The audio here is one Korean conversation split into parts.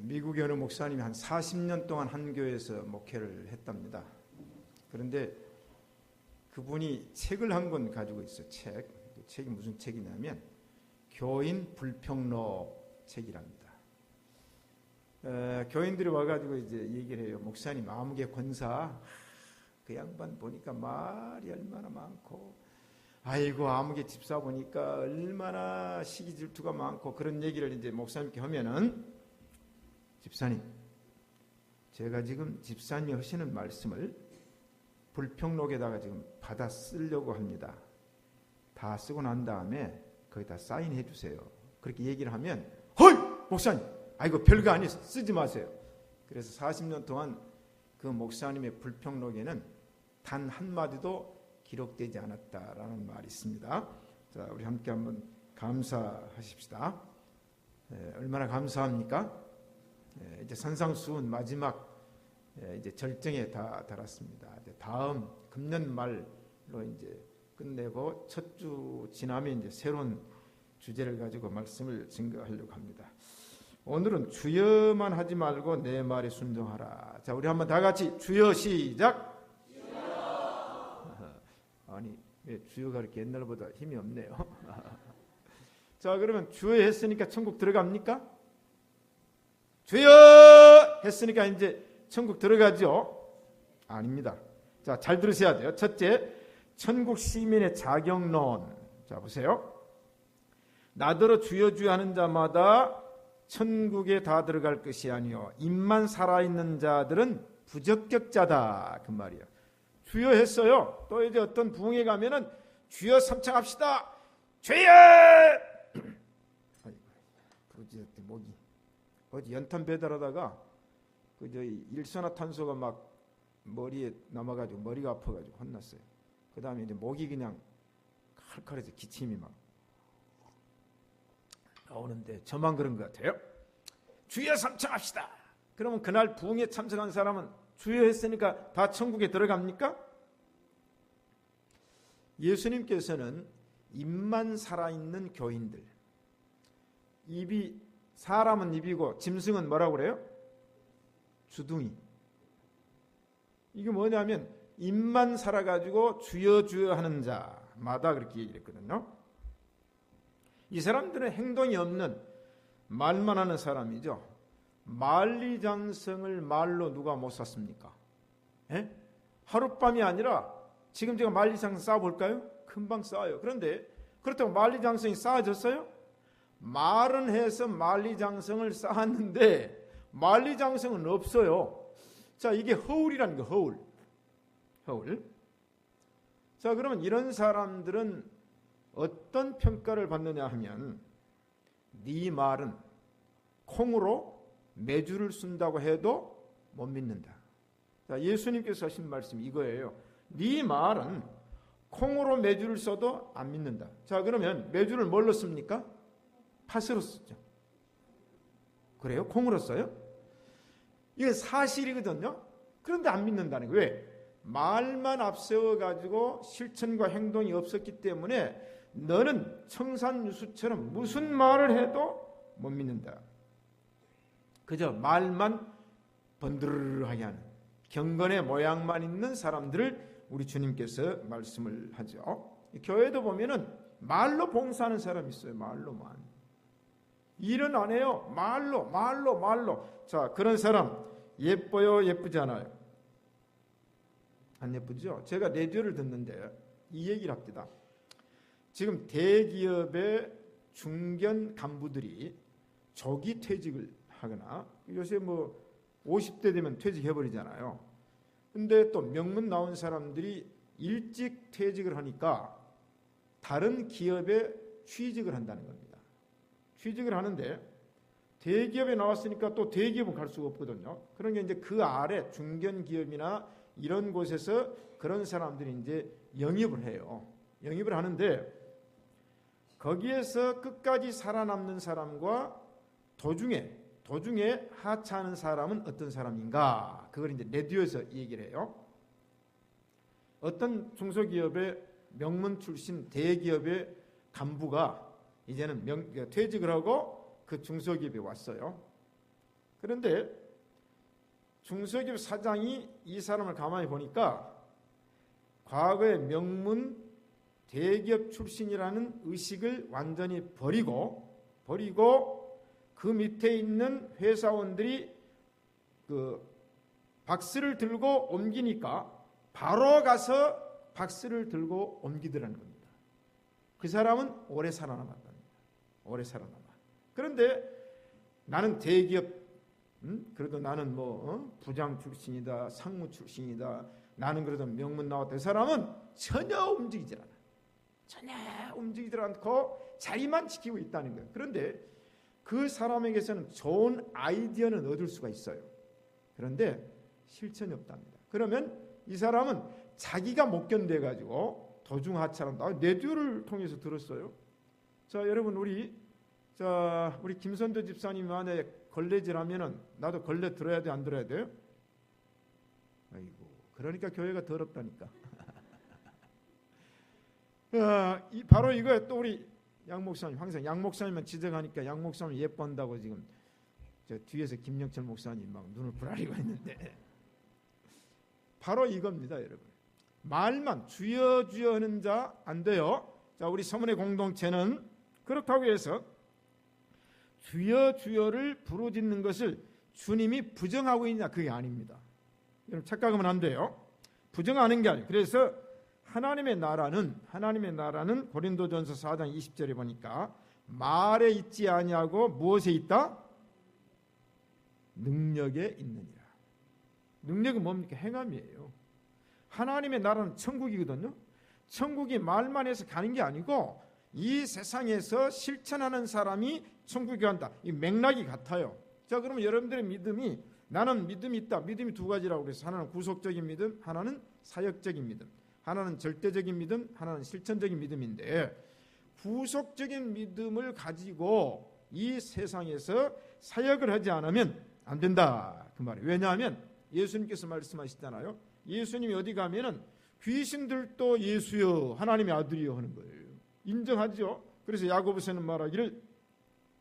미국의 어느 목사님이 한 40년 동안 한 교회에서 목회를 했답니다. 그런데 그분이 책을 한 권 가지고 있어요. 책이 무슨 책이냐면 교인 불평록 책이랍니다. 교인들이 와가지고 이제 얘기를 해요. 목사님, 아무개 권사 그 양반 보니까 말이 얼마나 많고, 아이고 아무개 집사 보니까 얼마나 시기 질투가 많고, 그런 얘기를 이제 목사님께 하면은, 집사님, 제가 지금 집사님이 하시는 말씀을 불평록에다가 지금 받아 쓰려고 합니다. 다 쓰고 난 다음에 거기다 사인해 주세요. 그렇게 얘기를 하면, 헐! 목사님! 아이고 별거 아니, 쓰지 마세요. 그래서 40년 동안 그 목사님의 불평록에는 단 한마디도 기록되지 않았다라는 말이 있습니다. 자, 우리 함께 한번 감사하십시다. 얼마나 감사합니까? 이제 산상수훈 마지막 이제 절정에 다 달았습니다. 이제 다음 금년 말로 이제 끝내고 첫 주 지나면 이제 새로운 주제를 가지고 말씀을 증거하려고 합니다. 오늘은 주여만 하지 말고 내 말에 순종하라. 자, 우리 한번 다 같이 주여 시작. 주여. 아니 왜 주여가 이렇게 옛날보다 힘이 없네요. 자, 그러면 주여 했으니까 천국 들어갑니까? 주여 했으니까 이제 천국 들어가죠? 아닙니다. 자, 잘 들으셔야 돼요. 첫째, 천국 시민의 자격론. 자, 보세요. 나더러 주여 주여 하는 자마다 천국에 다 들어갈 것이 아니요 입만 살아있는 자들은 부적격자다, 그 말이에요. 주여 했어요. 또 이제 어떤 부흥회 가면은 주여 삼창합시다. 주여! 아이고, 부르짖었더니 목이 어디 연탄 배달하다가 그 저희 일산화탄소가 막 머리에 남아가지고 머리가 아파가지고 혼났어요. 그 다음에 이제 목이 그냥 칼칼해서 기침이 막 나오는데 저만 그런 것 같아요. 주여 삼창합시다. 그러면 그날 부흥에 참석한 사람은 주여 했으니까 다 천국에 들어갑니까? 예수님께서는 입만 살아있는 교인들, 입이, 사람은 입이고 짐승은 뭐라고 그래요? 주둥이. 이게 뭐냐면 입만 살아가지고 주여 주여 하는 자마다 그렇게 얘기를 했거든요. 이 사람들은 행동이 없는 말만 하는 사람이죠. 만리장성을 말로 누가 못 샀습니까? 예? 하룻밤이 아니라 지금 제가 만리장성 쌓아볼까요? 금방 쌓아요. 그런데 그렇다고 만리장성이 쌓아졌어요? 말은 해서 만리장성을 쌓았는데 만리장성은 없어요. 자, 이게 허울이라는 거, 허울. 자, 그러면 이런 사람들은 어떤 평가를 받느냐 하면, 네 말은 콩으로 메주를 쓴다고 해도 못 믿는다. 자, 예수님께서 하신 말씀이 이거예요. 네 말은 콩으로 메주를 써도 안 믿는다. 자, 그러면 메주를 뭘로 씁니까? 팥으로 쓰죠. 그래요? 콩으로 써요? 이건 사실이거든요. 그런데 안 믿는다는 거예요. 왜? 말만 앞세워가지고 실천과 행동이 없었기 때문에 너는 청산유수처럼 무슨 말을 해도 못 믿는다. 그저 말만 번드르르하게 하는 경건의 모양만 있는 사람들을 우리 주님께서 말씀을 하죠. 교회도 보면은 말로 봉사하는 사람이 있어요. 말로만. 일은 안 해요. 말로. 자, 그런 사람 예뻐요? 예쁘지 않아요? 안 예쁘죠? 제가 라디오를 듣는데 이 얘기를 합니다. 지금 대기업의 중견 간부들이 조기 퇴직을 하거나, 요새 뭐 50대 되면 퇴직해버리잖아요. 근데 또 명문 나온 사람들이 일찍 퇴직을 하니까 다른 기업에 취직을 한다는 겁니다. 취직을 하는데 대기업에 나왔으니까 또 대기업은 갈 수가 없거든요. 그러니까 이제 그 아래 중견 기업이나 이런 곳에서 그런 사람들이 이제 영입을 해요. 영입을 하는데 거기에서 끝까지 살아남는 사람과 도중에 하차하는 사람은 어떤 사람인가? 그걸 이제 라디오에서 얘기를 해요. 어떤 중소기업의 명문 출신 대기업의 간부가 이제는 퇴직을 하고 그 중소기업에 왔어요. 그런데 중소기업 사장이 이 사람을 가만히 보니까 과거의 명문 대기업 출신이라는 의식을 완전히 버리고 그 밑에 있는 회사원들이 그 박스를 들고 옮기니까 바로 가서 박스를 들고 옮기더라는 겁니다. 그 사람은 오래 살아남았답니다. 오래 살아남아. 그런데 나는 대기업, 그래도 나는 부장 출신이다, 상무 출신이다, 나는 그래도 명문 나왔다. 그 사람은 전혀 움직이질 않아. 전혀 움직이질 않고 자리만 지키고 있다는 거예요. 그런데 그 사람에게서는 좋은 아이디어는 얻을 수가 있어요. 그런데 실천이 없답니다. 그러면 이 사람은 자기가 못 견뎌가지고 도중하차한다. 내주를 통해서 들었어요. 자, 여러분 우리 김선도 집사님이 만약에 걸레질하면은 나도 걸레 들어야 돼, 안 들어야 돼요? 아이고, 그러니까 교회가 더럽다니까. 바로 이거에 또 우리 양 목사님, 항상 양 목사님만 지적하니까 양 목사님 예뻐한다고 지금 저 뒤에서 김영철 목사님 막 눈을 부라리고 있는데 바로 이겁니다, 여러분. 말만 주여 주여 하는 자 안 돼요. 자, 우리 서문의 공동체는 그렇다고 해서 주여 주여를 부르짖는 것을 주님이 부정하고 있냐, 그게 아닙니다. 여러분 착각하면 안 돼요. 부정하는 게 아니에요. 그래서 하나님의 나라는 고린도전서 4장 20절에 보니까 말에 있지 아니하고 무엇에 있다? 능력에 있느니라. 능력은 뭡니까? 행함이에요. 하나님의 나라는 천국이거든요. 천국이 말만 해서 가는 게 아니고 이 세상에서 실천하는 사람이 천국에 간다. 이 맥락이 같아요. 자, 그러면 여러분들의 믿음이, 나는 믿음이 있다. 믿음이 두 가지라고 그래서 하나는 구속적인 믿음, 하나는 사역적인 믿음. 하나는 절대적인 믿음, 하나는 실천적인 믿음인데 구속적인 믿음을 가지고 이 세상에서 사역을 하지 않으면 안 된다, 그 말이에요. 왜냐하면 예수님께서 말씀하시잖아요. 예수님이 어디 가면은 귀신들도 예수여 하나님의 아들이여 하는 거예요. 인정하죠. 그래서 야고보서는 말하기를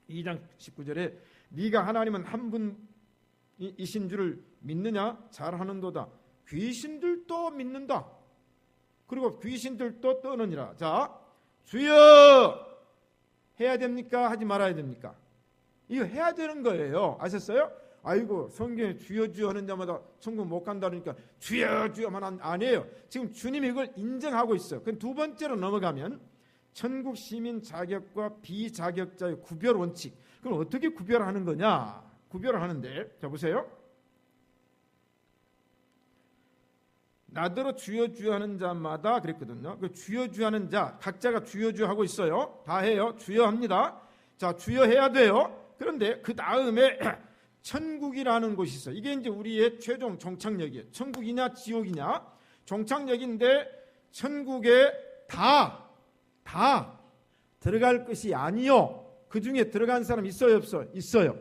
2장 19절에 네가 하나님은 한 분이신 줄을 믿느냐? 잘하는도다. 귀신들도 믿는다. 그리고 귀신들도 떠느니라. 자, 주여 해야 됩니까? 하지 말아야 됩니까? 이거 해야 되는 거예요. 아셨어요? 아이고, 성경에 주여 주여 하는 자마다 천국 못 간다니까 주여 주여만 안 해요. 지금 주님이 이걸 인정하고 있어요. 그럼 두 번째로 넘어가면 천국 시민 자격과 비자격자의 구별 원칙. 그럼 어떻게 구별하는 거냐? 구별을 하는데, 자 보세요. 나더러 주여 주여 하는 자마다 그랬거든요. 그 주여 주여 하는 자 각자가 주여 주여 하고 있어요. 다 해요. 주여 합니다. 자, 주여 해야 돼요. 그런데 그 다음에 천국이라는 곳이 있어요. 이게 이제 우리의 최종 종착역이에요. 천국이냐 지옥이냐 종착역인데 천국에 다 들어갈 것이 아니요. 그 중에 들어간 사람 있어요, 없어요? 있어요.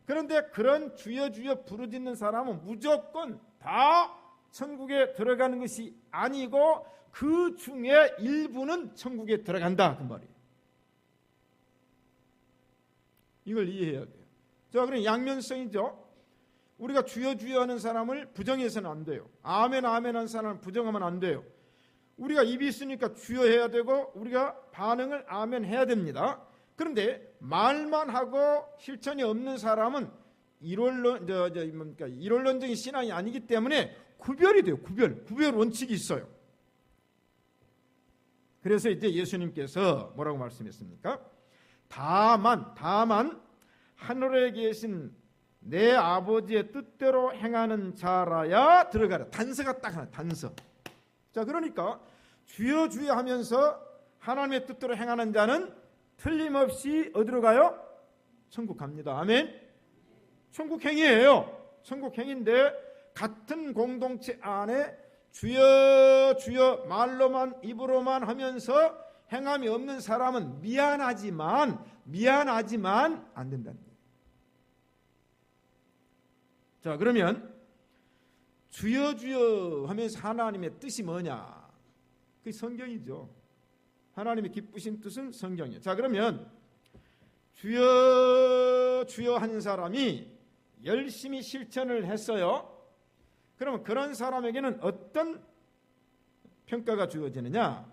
그런데 그런 주여 주여 부르짖는 사람은 무조건 다 천국에 들어가는 것이 아니고 그 중에 일부는 천국에 들어간다, 그 말이에요. 이걸 이해해야 돼요. 자, 그럼 양면성이죠. 우리가 주여 주여 하는 사람을 부정해서는 안 돼요. 아멘 아멘 하는 사람을 부정하면 안 돼요. 우리가 입이 있으니까 주여 해야 되고 우리가 반응을 아멘 해야 됩니다. 그런데 말만 하고 실천이 없는 사람은 이론적인 신앙이 아니기 때문에 구별이 돼요. 구별 원칙이 있어요. 그래서 이제 예수님께서 뭐라고 말씀했습니까? 다만 하늘에 계신 내 아버지의 뜻대로 행하는 자라야 들어가라. 단서가 딱 하나, 단서. 자, 그러니까 주여 주여 하면서 하나님의 뜻대로 행하는 자는 틀림없이 어디로 가요? 천국 갑니다. 아멘. 천국 행위예요. 천국 행위인데 같은 공동체 안에 주여 주여 말로만 입으로만 하면서 행함이 없는 사람은 미안하지만 안 된다는 거예요. 자, 그러면 주여 주여 하면서 하나님의 뜻이 뭐냐? 그게 성경이죠. 하나님의 기쁘신 뜻은 성경이에요. 자, 그러면 주여 주여 한 사람이 열심히 실천을 했어요. 그러면 그런 사람에게는 어떤 평가가 주어지느냐?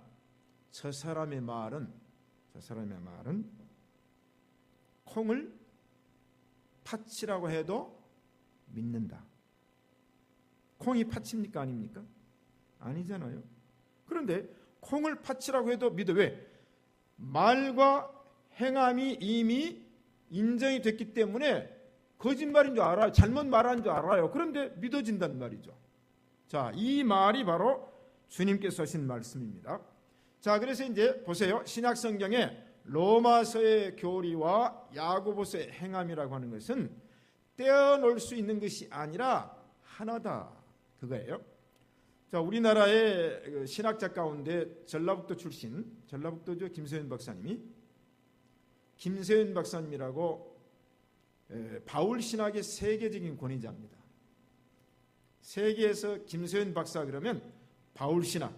저 사람의 말은 콩을 팥이라고 해도 믿는다. 콩이 팥입니까? 아닙니까? 아니잖아요. 그런데 콩을 팥이라고 해도 믿어. 왜? 말과 행함이 이미 인정이 됐기 때문에 거짓말인 줄 알아요. 잘못 말한 줄 알아요. 그런데 믿어진단 말이죠. 자, 이 말이 바로 주님께서 하신 말씀입니다. 자, 그래서 이제 보세요. 신약 성경에 로마서의 교리와 야고보서의 행함이라고 하는 것은 떼어놓을 수 있는 것이 아니라 하나다. 그거예요. 자, 우리나라의 신학자 가운데 전라북도 출신, 전라북도죠, 김세윤 박사님이, 김세윤 박사님이라고 바울 신학의 세계적인 권위자입니다. 세계에서 김세윤 박사 그러면 바울 신학.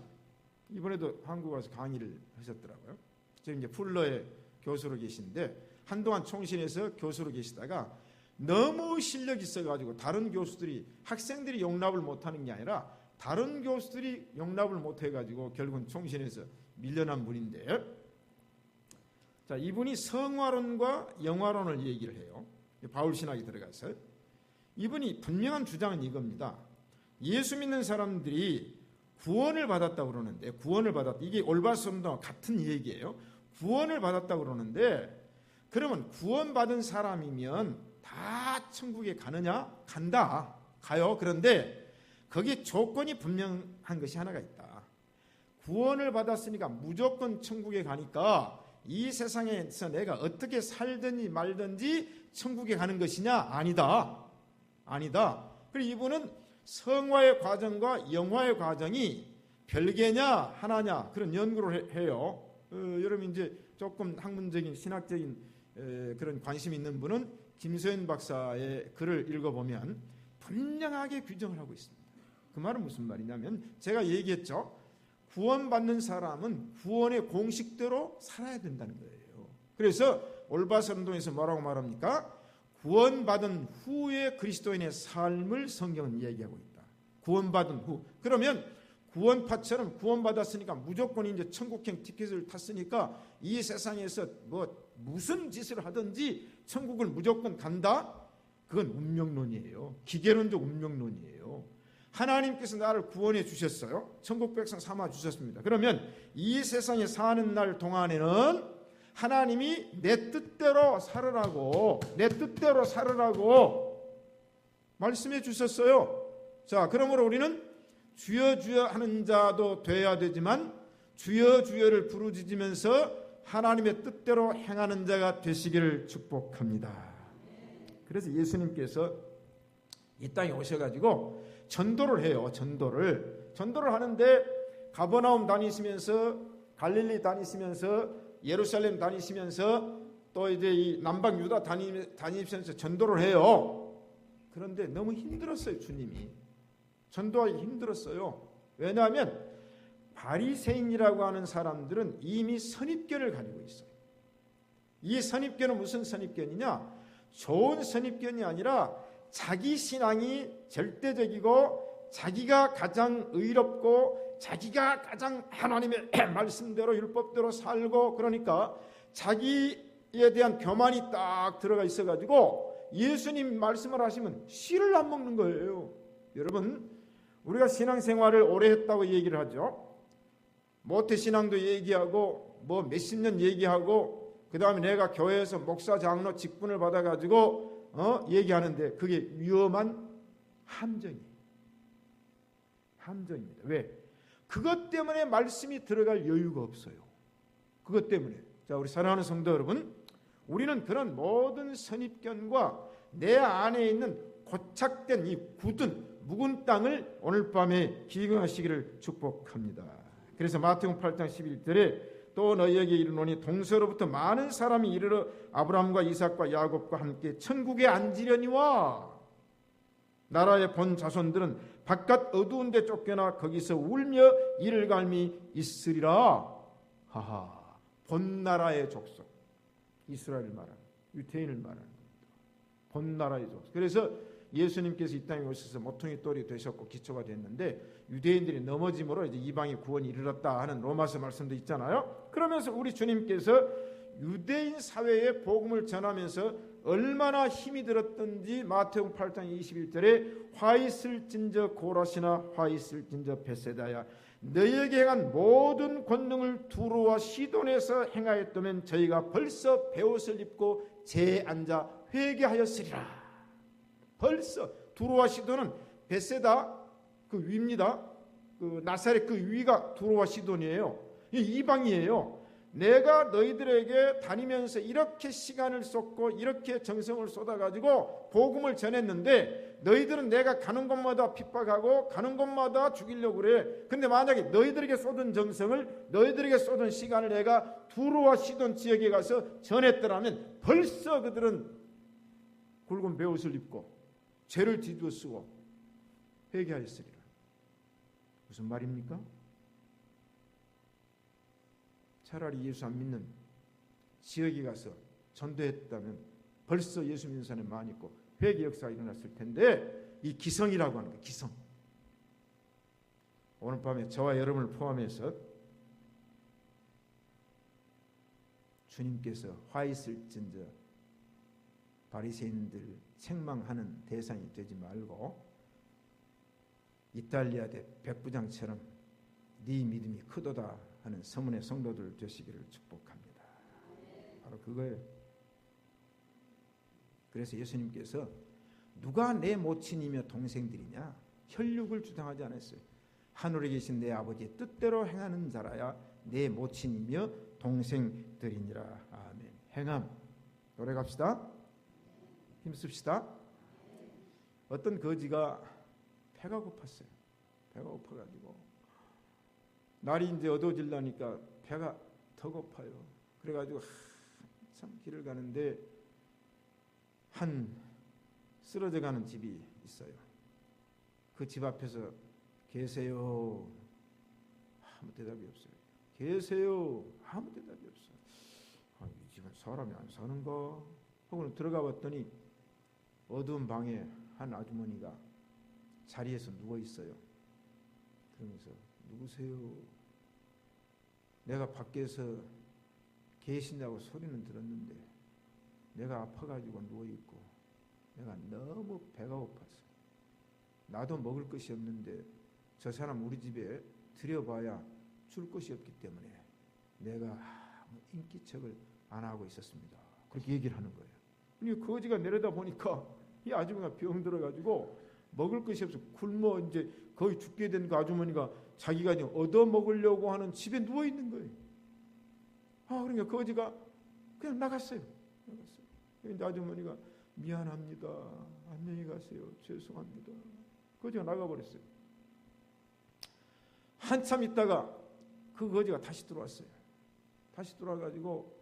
이번에도 한국 와서 강의를 하셨더라고요. 지금 이제 풀러의 교수로 계신데 한동안 총신에서 교수로 계시다가 너무 실력이 있어가지고 다른 교수들이, 학생들이 용납을 못하는 게 아니라 다른 교수들이 용납을 못해가지고 결국은 총신에서 밀려난 분인데, 자, 이분이 성화론과 영화론을 얘기를 해요. 바울 신학이 들어가서 이분이 분명한 주장은 이겁니다. 예수 믿는 사람들이 구원을 받았다고 그러는데, 구원을 받았다, 이게 올바름과 같은 얘기예요. 구원을 받았다고 그러는데, 그러면 구원받은 사람이면 다 천국에 가느냐? 간다. 가요. 그런데 거기에 조건이 분명한 것이 하나가 있다. 구원을 받았으니까 무조건 천국에 가니까 이 세상에서 내가 어떻게 살든지 말든지 천국에 가는 것이냐? 아니다. 아니다. 그리고 이분은 성화의 과정과 영화의 과정이 별개냐 하나냐 그런 연구를 해요. 여러분 이제 조금 학문적인 신학적인 그런 관심 있는 분은 김소연 박사의 글을 읽어보면 분명하게 규정을 하고 있습니다. 그 말은 무슨 말이냐면 제가 얘기했죠. 구원받는 사람은 구원의 공식대로 살아야 된다는 거예요. 그래서 올바선동에서 뭐라고 말합니까? 구원받은 후에 그리스도인의 삶을 성경은 얘기하고 있다. 구원받은 후. 그러면 구원파처럼 구원받았으니까 무조건 이제 천국행 티켓을 탔으니까 이 세상에서 뭐 무슨 짓을 하든지 천국을 무조건 간다? 그건 운명론이에요. 기계론적 운명론이에요. 하나님께서 나를 구원해 주셨어요. 천국 백성 삼아 주셨습니다. 그러면 이 세상에 사는 날 동안에는 하나님이 내 뜻대로 살으라고 말씀해 주셨어요. 자, 그러므로 우리는 주여 주여 하는 자도 돼야 되지만 주여 주여를 부르짖으면서 하나님의 뜻대로 행하는 자가 되시기를 축복합니다. 그래서 예수님께서 이 땅에 오셔가지고 전도를 해요. 전도를 하는데 가버나움 다니시면서 갈릴리 다니시면서 예루살렘 다니시면서 또 이제 이 남방 유다 다니시면서 전도를 해요. 그런데 너무 힘들었어요. 주님이 전도하기 힘들었어요. 왜냐하면 바리새인이라고 하는 사람들은 이미 선입견을 가지고 있어요. 이 선입견은 무슨 선입견이냐? 좋은 선입견이 아니라 자기 신앙이 절대적이고 자기가 가장 의롭고 자기가 가장 하나님의 말씀대로 율법대로 살고, 그러니까 자기에 대한 교만이 딱 들어가 있어가지고 예수님 말씀을 하시면 씨를 안 먹는 거예요. 여러분, 우리가 신앙생활을 오래 했다고 얘기를 하죠. 모태신앙도 얘기하고 뭐 몇십 년 얘기하고 그 다음에 내가 교회에서 목사 장로 직분을 받아가지고 얘기하는데 그게 위험한 함정이에요. 함정입니다. 왜? 그것 때문에 말씀이 들어갈 여유가 없어요. 그것 때문에. 자, 우리 사랑하는 성도 여러분, 우리는 그런 모든 선입견과 내 안에 있는 고착된 이 굳은 묵은 땅을 오늘 밤에 기경하시기를 축복합니다. 그래서 마태복음 8장 11절에 또 너희에게 이르노니 동서로부터 많은 사람이 이르러 아브라함과 이삭과 야곱과 함께 천국에 앉으려니와 나라의 본 자손들은 바깥 어두운 데 쫓겨나 거기서 울며 이를 갈미 있으리라. 하하, 본 나라의 족속, 이스라엘을 말하는, 유태인을 말하는 겁니다. 본나라이죠. 그래서 예수님께서 이 땅에 오셔서 모퉁이 돌이 되셨고 기초가 됐는데 유대인들이 넘어짐으로 이제 이방의 구원이 이르렀다 하는 로마서 말씀도 있잖아요. 그러면서 우리 주님께서 유대인 사회에 복음을 전하면서 얼마나 힘이 들었던지 마태복음 8장 21절에 화 있을진저 고라시나 화 있을진저 베세다야 너희에게 행한 모든 권능을 두로와 시돈에서 행하였다면 저희가 벌써 베옷을 입고 재에 앉아 회개하였으리라. 벌써 두로와 시돈은 베세다 그 위입니다. 그 나사렛 그 위가 두로와 시돈이에요. 이방이에요. 내가 너희들에게 다니면서 이렇게 시간을 쏟고 이렇게 정성을 쏟아가지고 복음을 전했는데 너희들은 내가 가는 곳마다 핍박하고 가는 곳마다 죽이려고 그래. 근데 만약에 너희들에게 쏟은 정성을 너희들에게 쏟은 시간을 내가 두로와 시돈 지역에 가서 전했더라면 벌써 그들은 굵은 베옷을 입고 죄를 뒤집어 쓰고 회개하였으리라. 무슨 말입니까? 차라리 예수 안 믿는 지역에 가서 전도했다면 벌써 예수 믿는 사람이 많이 있고 회개 역사가 일어났을 텐데 이 기성이라고 하는 거 기성. 오늘 밤에 저와 여러분을 포함해서 주님께서 화 있을진저 바리새인들 책망하는 대상이 되지 말고 이탈리아 대 백부장처럼 네 믿음이 크도다 하는 서문의 성도들 되시기를 축복합니다. 바로 그거예요. 그래서 예수님께서 누가 내 모친이며 동생들이냐 혈육을 주장하지 않았어요. 하늘에 계신 내 아버지의 뜻대로 행하는 자라야 내 모친이며 동생들이니라. 아멘. 행함. 노래 갑시다. 힘씁시다. 어떤 거지가 배가 고팠어요. 배가 고파가지고 날이 이제 어두워지려니까 배가 더 고파요. 그래가지고 참 길을 가는데 한 쓰러져가는 집이 있어요. 그 집 앞에서 계세요. 아무 대답이 없어요. 계세요. 아무 대답이 없어요. 이 집은 사람이 안 사는가? 하고 들어가 봤더니 어두운 방에 한 아주머니가 자리에서 누워 있어요. 그러면서 누구세요? 내가 밖에서 계시냐고 소리는 들었는데 내가 아파가지고 누워있고 내가 너무 배가 고팠어. 나도 먹을 것이 없는데 저 사람 우리 집에 들여봐야 줄 것이 없기 때문에 내가 아무 인기척을 안 하고 있었습니다. 그렇게 얘기를 하는 거예요. 그러니까 거지가 내려다 보니까 이 아주머니가 병 들어가지고 먹을 것이 없어 굶어 이제 거의 죽게 된 그 아주머니가 자기가 얻어 먹으려고 하는 집에 누워 있는 거예요. 그러니까 거지가 그냥 나갔어요. 근데 아주머니가 미안합니다. 안녕히 가세요. 죄송합니다. 거지가 나가버렸어요. 한참 있다가 그 거지가 다시 들어왔어요. 다시 들어와가지고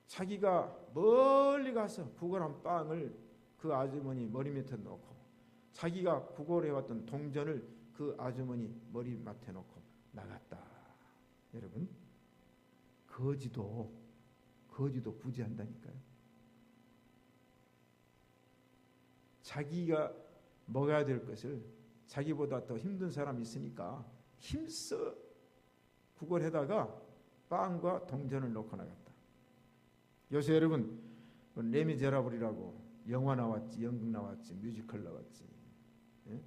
자기가 멀리 가서 구걸한 빵을 그 아주머니 머리 밑에 놓고 자기가 구걸해왔던 동전을 그 아주머니 머리맡에 놓고 나갔다. 여러분, 거지도 구제한다니까요. 자기가 먹어야 될 것을 자기보다 더 힘든 사람이 있으니까 힘써 구걸해다가 빵과 동전을 놓고 나갔다. 요새 여러분 레미제라블이라고 영화 나왔지, 연극 나왔지, 뮤지컬 나왔지.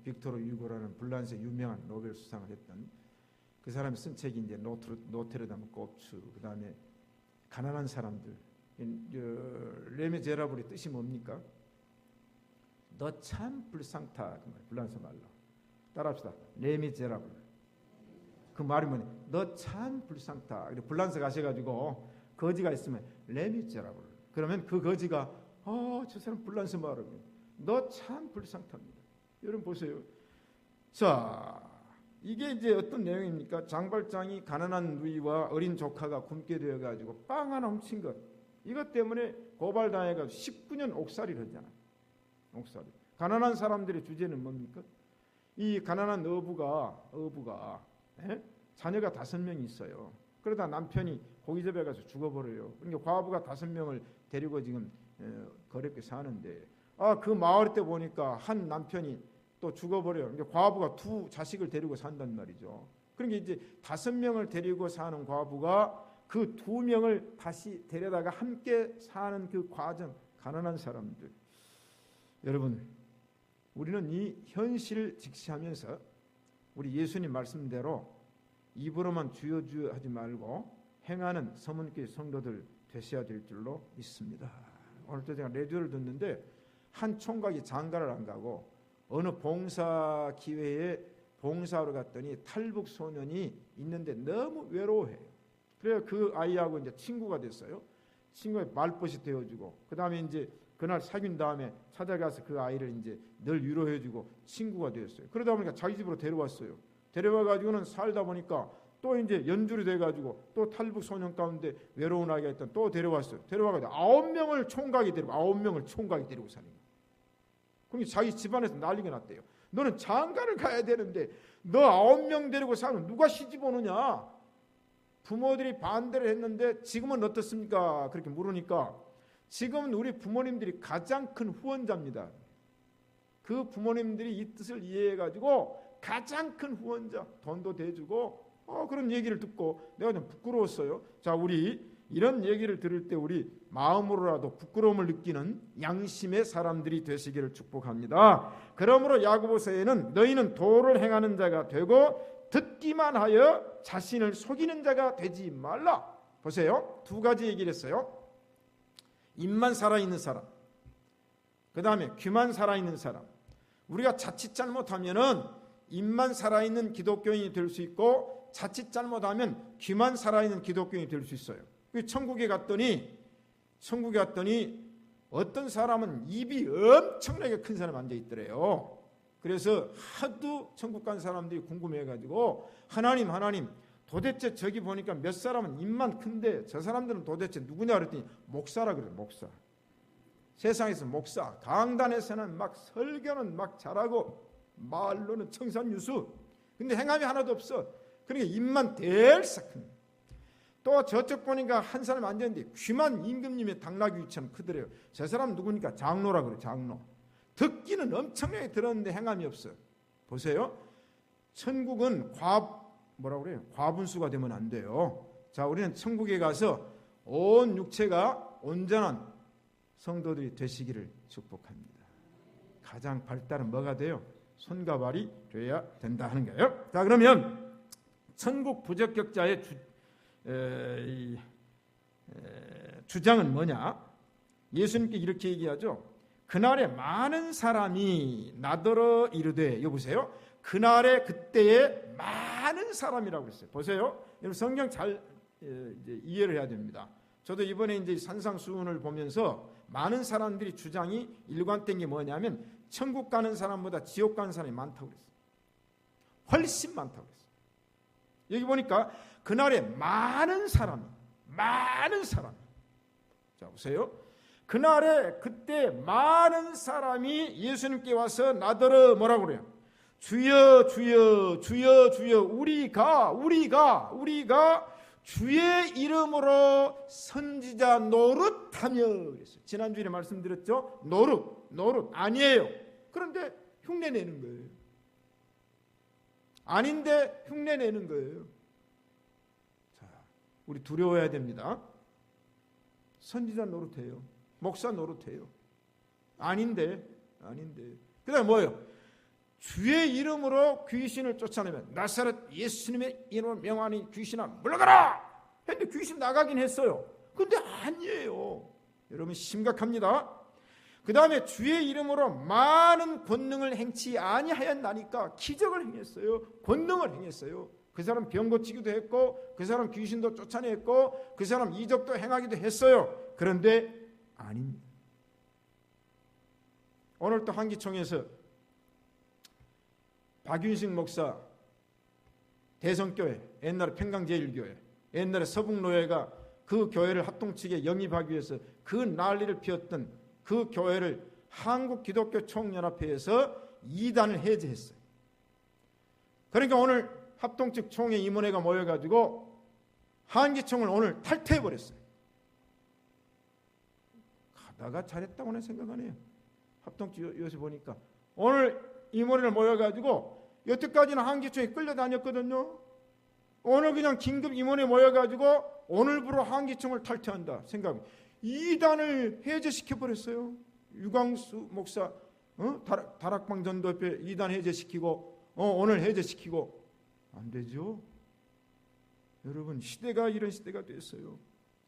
빅토르 유고라는 불란서 유명한 노벨 수상을 했던 그 사람이 쓴 책이 이제 노트르담 꼽추, 그 다음에 가난한 사람들. 레미제라블의 뜻이 뭡니까? 너 참 불쌍타, 그 말, 불란서 말로. 따라합시다. 레미제라블. 그 말이 뭐냐? 너 참 불쌍타. 불란서 가셔가지고 거지가 있으면 레미제라블. 그러면 그 거지가 저 사람 불란서 말하고 너 참 불쌍탑니다. 여러분 보세요. 자, 이게 이제 어떤 내용입니까? 장발장이 가난한 누이와 어린 조카가 굶게 되어가지고 빵 하나 훔친 것. 이것 때문에 고발당해가지고 19년 옥살이를 하잖아. 옥살이. 가난한 사람들의 주제는 뭡니까? 이 가난한 어부가 자녀가 5명이 있어요. 그러다 남편이 고깃집에 가서 죽어버려요. 그러니까 과부가 5명을 데리고 지금 거렵게 사는데 그 마을 때 보니까 한 남편이 또 죽어버려요. 그러니까 과부가 두 자식을 데리고 산단 말이죠. 그러니까 이제 5명을 데리고 사는 과부가 그 2명을 다시 데려다가 함께 사는 그 과정, 가난한 사람들. 여러분, 우리는 이 현실을 직시하면서 우리 예수님 말씀대로 입으로만 주여 주여 하지 말고 행하는 서문교회 성도들 되셔야 될 줄로 믿습니다. 오늘 또 제가 레디오를 듣는데 한 총각이 장가를 안 가고 어느 봉사 기회에 봉사하러 갔더니 탈북 소년이 있는데 너무 외로워해요. 그래서 그 아이하고 이제 친구가 됐어요. 친구의 말벗이 되어주고, 그 다음에 이제 그날 사귄 다음에 찾아가서 그 아이를 이제 늘 위로해주고 친구가 되었어요. 그러다 보니까 자기 집으로 데려왔어요. 데려와가지고는 살다 보니까 또 이제 연줄이 돼가지고 또 탈북 소년 가운데 외로운 아이가 있던 또 데려왔어요. 데려와가지고 9명을 총각이 데리고 사는 거예요. 그럼 자기 집안에서 난리가 났대요. 너는 장가를 가야 되는데 너 9명 데리고 사면 누가 시집 오느냐? 부모들이 반대를 했는데 지금은 어떻습니까? 그렇게 물으니까 지금은 우리 부모님들이 가장 큰 후원자입니다. 그 부모님들이 이 뜻을 이해해가지고 가장 큰 후원자, 돈도 대주고 그런 얘기를 듣고 내가 좀 부끄러웠어요. 자, 우리 이런 얘기를 들을 때 우리 마음으로라도 부끄러움을 느끼는 양심의 사람들이 되시기를 축복합니다. 그러므로 야고보서에는 너희는 도를 행하는 자가 되고 듣기만 하여 자신을 속이는 자가 되지 말라. 보세요. 2가지 얘기를 했어요. 입만 살아있는 사람, 그 다음에 귀만 살아있는 사람. 우리가 자칫 잘못하면은 입만 살아있는 기독교인이 될 수 있고 자칫 잘못하면 귀만 살아있는 기독교인이 될 수 있어요. 천국에 갔더니 어떤 사람은 입이 엄청나게 큰 사람이 앉아 있더래요. 그래서 하도 천국 간 사람들이 궁금해가지고 하나님 도대체 저기 보니까 몇 사람은 입만 큰데 저 사람들은 도대체 누구냐 그랬더니 목사라 그래요. 목사. 세상에서 목사. 강단에서는 막 설교는 막 잘하고 말로는 청산유수. 근데 행함이 하나도 없어. 그러니까 입만 대ල්싹 큰. 또 저쪽 보니까 한 사람 앉았는데 귀만 임금님의 당나귀처럼 크더래요. 저 사람 누구니까 장로라 그래요. 장로. 듣기는 엄청나게 들었는데 행함이 없어. 보세요. 천국은 과분수가 되면 안 돼요. 자, 우리는 천국에 가서 온 육체가 온전한 성도들이 되시기를 축복합니다. 가장 발달은 뭐가 돼요? 손과 발이 돼야 된다 하는 거예요. 자, 그러면 천국 부적격자의 주장은 뭐냐? 예수님께 이렇게 얘기하죠. 그날에 많은 사람이 나더러 이르되, 여보세요. 그날에 그때에 많은 사람이라고 했어요. 보세요. 여러분 성경 잘 이제 이해를 해야 됩니다. 저도 이번에 이제 산상수훈을 보면서 많은 사람들이 주장이 일관된 게 뭐냐면 천국 가는 사람보다 지옥 가는 사람이 많다고 그랬어요. 훨씬 많다고 그랬어요. 여기 보니까 그날에 많은 사람이. 자, 보세요. 그날에 그때 많은 사람이 예수님께 와서 나더러 뭐라고 그래요? 주여 주여 주여 주여 우리가 주의 이름으로 선지자 노릇하며 그랬어요. 지난주에 말씀드렸죠? 노릇 아니에요. 그런데 흉내내는 거예요. 아닌데 흉내내는 거예요. 자, 우리 두려워해야 됩니다. 선지자 노릇해요. 목사 노릇해요. 아닌데. 그 다음에 뭐예요? 주의 이름으로 귀신을 쫓아내면 나사렛 예수님의 이름을 명하니 귀신아 물러가라! 했는데 귀신 나가긴 했어요. 근데 아니에요. 여러분 심각합니다. 그 다음에 주의 이름으로 많은 권능을 행치 아니하였나니까 기적을 행했어요. 권능을 행했어요. 그 사람 병 고치기도 했고 그 사람 귀신도 쫓아냈고 그 사람 이적도 행하기도 했어요. 그런데 아닙니다. 오늘 또 한기총에서 박윤식 목사 대성교회, 옛날에 평강제일교회, 옛날에 서북노회가 그 교회를 합동측에 영입하기 위해서 그 난리를 피웠던 그 교회를 한국기독교총연합회에서 2단을 해제했어요. 그러니까 오늘 합동측 총회 임원회가 모여가지고 한기총을 오늘 탈퇴해버렸어요. 가다가 잘했다고는 생각하네요. 합동치 요새 보니까 오늘 임원을 모여가지고 여태까지는 한기총에 끌려다녔거든요. 오늘 그냥 긴급 임원에 모여가지고 오늘부로 한기총을 탈퇴한다 생각. 이단을 해제시켜버렸어요. 유광수 목사 다락방 전도협회 이단 해제시키고 오늘 해제시키고. 안 되죠. 여러분, 시대가 이런 시대가 됐어요.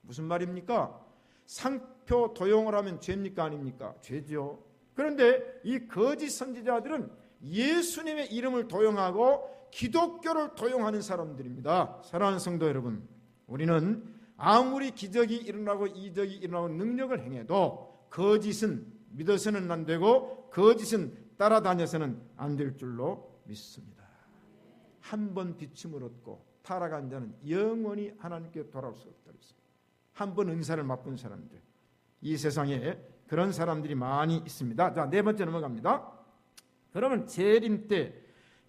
무슨 말입니까? 상표 도용을 하면 죄입니까 아닙니까? 죄죠. 그런데 이 거짓 선지자들은 예수님의 이름을 도용하고 기독교를 도용하는 사람들입니다. 사랑하는 성도 여러분, 우리는 아무리 기적이 일어나고 이적이 일어나고 능력을 행해도 거짓은 믿어서는 안 되고 거짓은 따라다녀서는 안 될 줄로 믿습니다. 한 번 비춤을 얻고 타락한 자는 영원히 하나님께 돌아올 수 없다. 한 번 은사를 맛본 사람들, 이 세상에 그런 사람들이 많이 있습니다. 자, 네 번째 넘어갑니다. 그러면 재림 때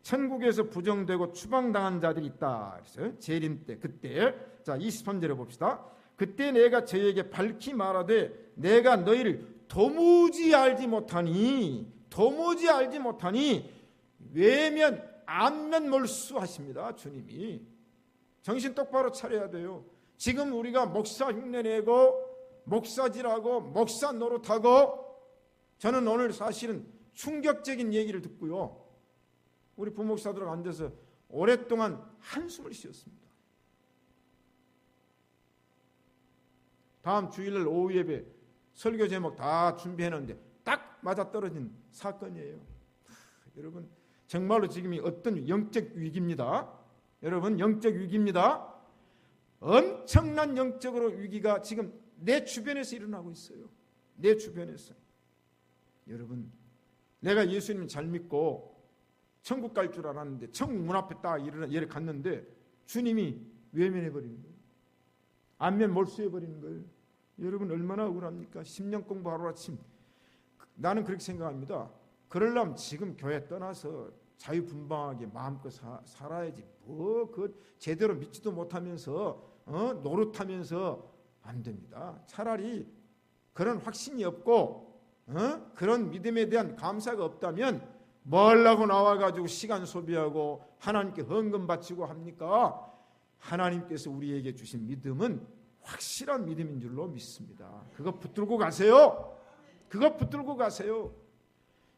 천국에서 부정되고 추방당한 자들이 있다. 그래서 재림 때, 그때, 자 23절에 봅시다. 그때 내가 저에게 밝히 말하되 내가 너희를 도무지 알지 못하니 외면 안면 몰수하십니다. 주님이 정신 똑바로 차려야 돼요. 지금 우리가 목사 흉내내고 목사질하고 목사 노릇하고, 저는 오늘 사실은 충격적인 얘기를 듣고요, 우리 부목사들하고 앉아서 오랫동안 한숨을 쉬었습니다. 다음 주일날 오후 예배 설교 제목 다 준비해놨는데 딱 맞아떨어진 사건이에요. 여러분, 정말로 지금이 어떤 영적 위기입니다. 여러분, 영적 위기입니다. 엄청난 영적으로 위기가 지금 내 주변에서 일어나고 있어요. 내 주변에서. 여러분, 내가 예수님 잘 믿고 천국 갈 줄 알았는데 천국 문 앞에 딱 예를 갔는데 주님이 외면해버리는 거예요. 안면 몰수해버리는 거예요. 여러분, 얼마나 억울합니까? 10년 공부하루 아침. 나는 그렇게 생각합니다. 그러려면 지금 교회 떠나서 자유분방하게 마음껏 살아야지. 뭐 그 제대로 믿지도 못하면서 노릇하면서 안 됩니다. 차라리 그런 확신이 없고 그런 믿음에 대한 감사가 없다면 뭘 하고 나와가지고 시간 소비하고 하나님께 헌금 바치고 합니까? 하나님께서 우리에게 주신 믿음은 확실한 믿음인 줄로 믿습니다. 그거 붙들고 가세요. 그거 붙들고 가세요.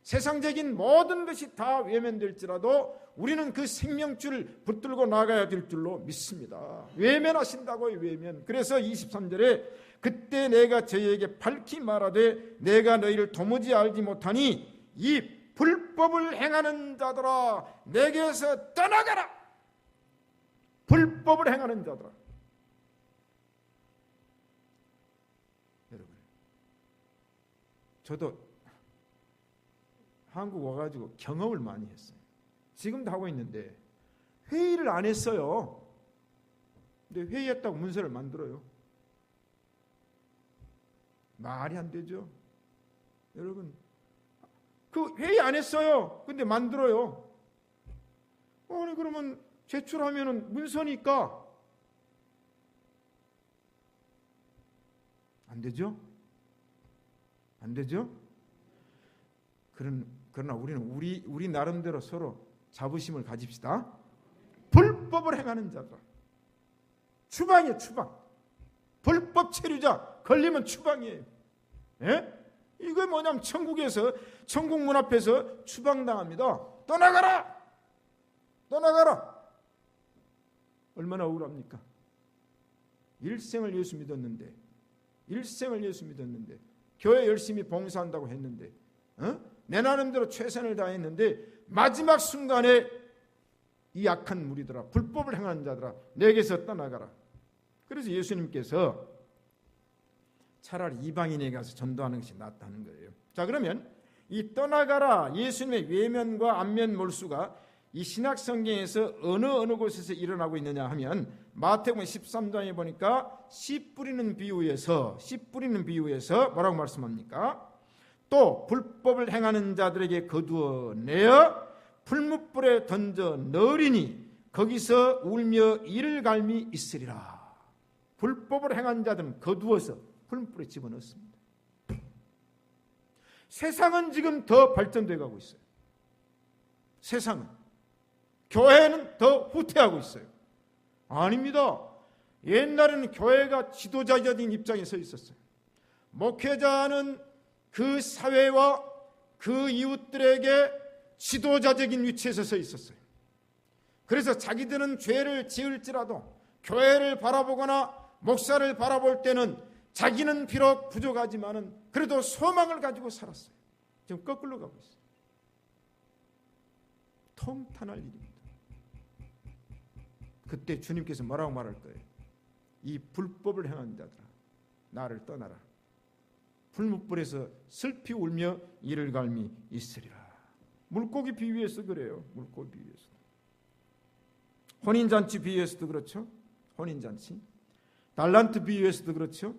세상적인 모든 것이 다 외면될지라도 우리는 그 생명줄을 붙들고 나가야 될 줄로 믿습니다. 외면하신다고요, 외면. 그래서 23절에 그때 내가 저희에게 밝히 말하되 내가 너희를 도무지 알지 못하니 이 불법을 행하는 자들아 내게서 떠나가라. 불법을 행하는 자들아. 여러분, 저도 한국 와가지고 경험을 많이 했어요. 지금도 하고 있는데 회의를 안 했어요. 근데 회의했다고 문서를 만들어요. 말이 안 되죠. 여러분, 그 회의 안 했어요. 근데 만들어요. 아니 그러면 제출하면은 문서니까 안 되죠? 안 되죠? 그러나 우리는 우리 나름대로 서로 자부심을 가집시다. 불법을 행하는 자들. 추방이에요, 추방. 불법 체류자 걸리면 추방이에요. 예? 이거 뭐냐면 천국에서 천국 문 앞에서 추방당합니다. 떠나가라. 떠나가라. 얼마나 억울합니까? 일생을 예수 믿었는데 교회 열심히 봉사한다고 했는데 내 나름대로 최선을 다했는데 마지막 순간에 이 악한 무리들아, 불법을 행하는 자들아 내게서 떠나가라. 그래서 예수님께서 차라리 이방인에게 가서 전도하는 것이 낫다는 거예요. 자, 그러면 이 떠나가라, 예수님의 외면과 안면 몰수가 이 신약 성경에서 어느 곳에서 일어나고 있느냐 하면 마태복음 13장에 보니까 씨 뿌리는 비유에서 뭐라고 말씀합니까? 또 불법을 행하는 자들에게 거두어 내어 풀무불에 던져 넣으리니 거기서 울며 이를 갈미 있으리라. 불법을 행한 자들은 거두어서 풀무불에 집어넣습니다. 세상은 지금 더 발전돼 가고 있어요. 세상은. 교회는 더 후퇴하고 있어요. 아닙니다. 옛날에는 교회가 지도자적인 입장에 서 있었어요. 목회자는 그 사회와 그 이웃들에게 지도자적인 위치에서 서 있었어요. 그래서 자기들은 죄를 지을지라도 교회를 바라보거나 목사를 바라볼 때는 자기는 비록 부족하지만은 그래도 소망을 가지고 살았어요. 지금 거꾸로 가고 있어요. 통탄할 일입니다. 그때 주님께서 뭐라고 말할 거예요? 이 불법을 행한 자들아, 나를 떠나라. 풀무불에서 슬피 울며 이를 갈미 있으리라. 물고기 비유해서 그래요. 물고기 비유해서. 혼인잔치 비유해서도 그렇죠. 혼인잔치. 달란트 비유해서도 그렇죠.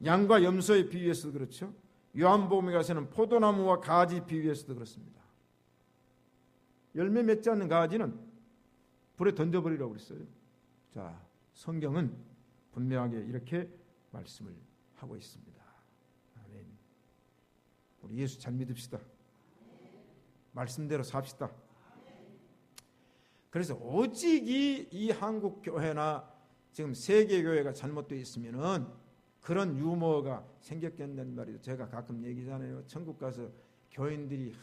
양과 염소의 비유해서도 그렇죠. 요한복음에 가서는 포도나무와 가지 비유해서도 그렇습니다. 열매 맺지 않는 가지는 불에 던져버리라고 그랬어요. 자, 성경은 분명하게 이렇게 말씀을 하고 있습니다. 아멘. 우리 예수 잘 믿읍시다. 말씀대로 삽시다. 그래서 오직 이 한국 교회나 지금 세계 교회가 잘못되어 있으면은 그런 유머가 생겼겠는 말이죠. 제가 가끔 얘기잖아요. 천국 가서 교인들이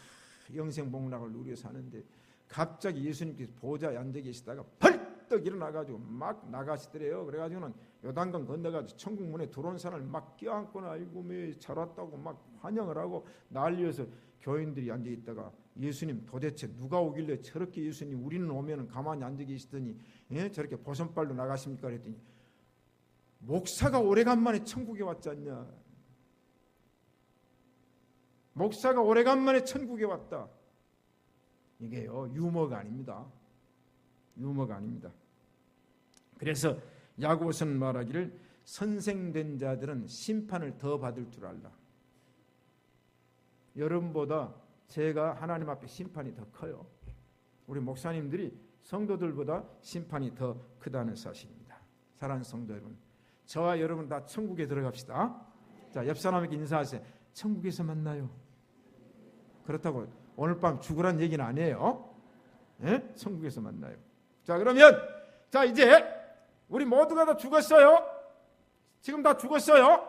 영생복락을 누려 사는데 갑자기 예수님께서 보좌에 앉아 계시다가 벌떡 일어나가지고 막 나가시더래요. 그래가지고는 요단강 건너가지고 천국 문에 들어온 사람을 막 껴안고 아이고 잘 왔다고 막 환영을 하고 난리여서 교인들이 앉아 있다가 예수님 도대체 누가 오길래 저렇게 예수님 우리는 오면은 가만히 앉아 계시더니 저렇게 보선발로 나가십니까? 그랬더니 목사가 오래간만에 천국에 왔지 않냐. 목사가 오래간만에 천국에 왔다. 이게요 유머가 아닙니다. 유머가 아닙니다. 그래서 야고보서는 말하기를 선생된 자들은 심판을 더 받을 줄 알라. 여러분보다 제가 하나님 앞에 심판이 더 커요. 우리 목사님들이 성도들보다 심판이 더 크다는 사실입니다. 사랑하는 성도 여러분, 저와 여러분 다 천국에 들어갑시다. 자, 옆 사람에게 인사하세요. 천국에서 만나요. 그렇다고 오늘 밤 죽으란 얘기는 아니에요. 예? 천국에서 만나요. 자, 그러면 자 이제 우리 모두가 다 죽었어요. 지금 다 죽었어요.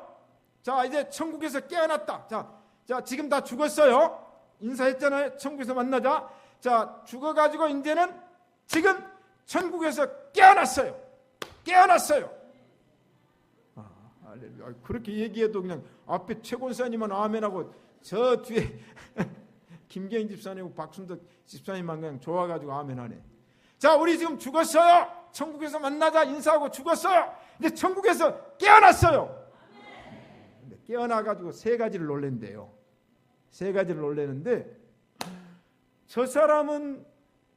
자, 이제 천국에서 깨어났다. 자, 지금 다 죽었어요. 인사했잖아요. 천국에서 만나자. 자, 죽어가지고 이제는 지금 천국에서 깨어났어요. 깨어났어요. 할렐루야. 그렇게 얘기해도 그냥 앞에 최권사님은 아멘하고 저 뒤에 김경인 집사님하고 박순덕 집사님만 그냥 좋아가지고 아멘하네. 자, 우리 지금 죽었어요. 천국에서 만나자 인사하고 죽었어요. 이제 천국에서 깨어났어요. 근데 깨어나가지고 세 가지를 놀랜대요. 세 가지를 놀래는데 저 사람은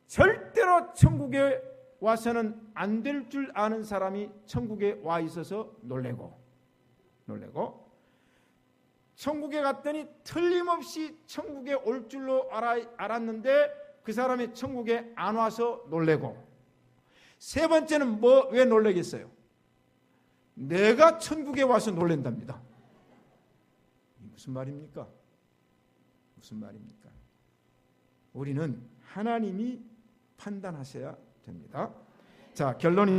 절대로 천국에 와서는 안 될 줄 아는 사람이 천국에 와 있어서 놀래고 천국에 갔더니 틀림없이 천국에 올 줄로 알았는데 그 사람이 천국에 안 와서 놀래고 세 번째는 왜 놀래겠어요? 내가 천국에 와서 놀랜답니다. 무슨 말입니까? 무슨 말입니까? 우리는 하나님이 판단하셔야 됩니다. 자, 결론이